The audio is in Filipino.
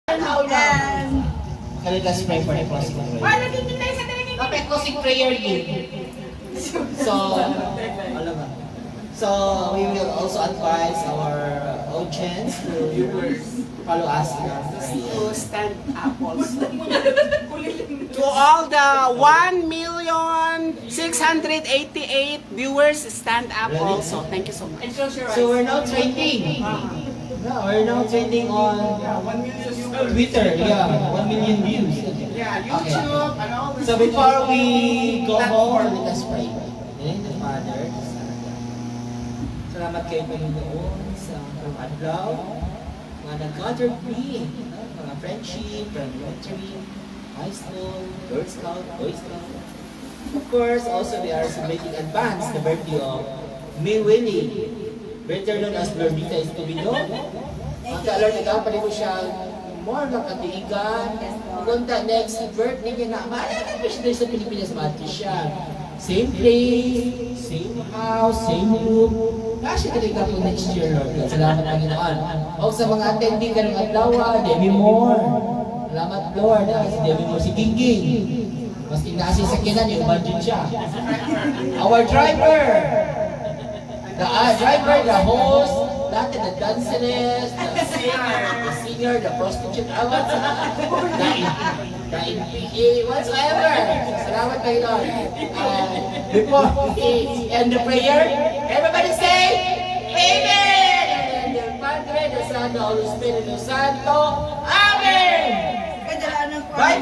And Let us pray for the closing prayer. wala din tayo sa talaga. Kapag closing prayer yun. So we will also advise our audience to follow us in our To stand up also. To all the 1,688 viewers, stand up also. Thank you so much. And close your eyes. So we're now trending. No, we're now trending on 1 million viewers. Twitter. Yeah, 1 million views. Yeah, YouTube and all this. So before we go home, let us pray. In the Father, the Son, salamat kayo Panginoon sa adlaw, mga nag-gather me, mga friendship, elementary, high school, Girl Scout, Boy Scout. Of course, also we are celebrating advance the birthday of May Winnie, better known as Lordita Escobedo. Ang Lord, nagkapalit mo siya more nakatiigan. Pumunta next birthday niya na, maalala mo siya sa Pilipinas, mati siya. Same place, same house, same room. Kasi talaga po next year, Lord. Salamat Panginoon. O sa mga attending ka ng Adlawa, Demi Moore. Salamat Lord. Si Demi Moore, si Gingging. Maski nasa sakinan, yung budget siya. Our driver. The driver, the host, dati the danceress, the singer, the prostitute, the NPA, whatsoever. Salamat kayo Lord. Before we end the prayer, everybody say, Amen! And then the Padre, the Son, the Holy Spirit, the Santo, Amen! Kadalaan ng Bye!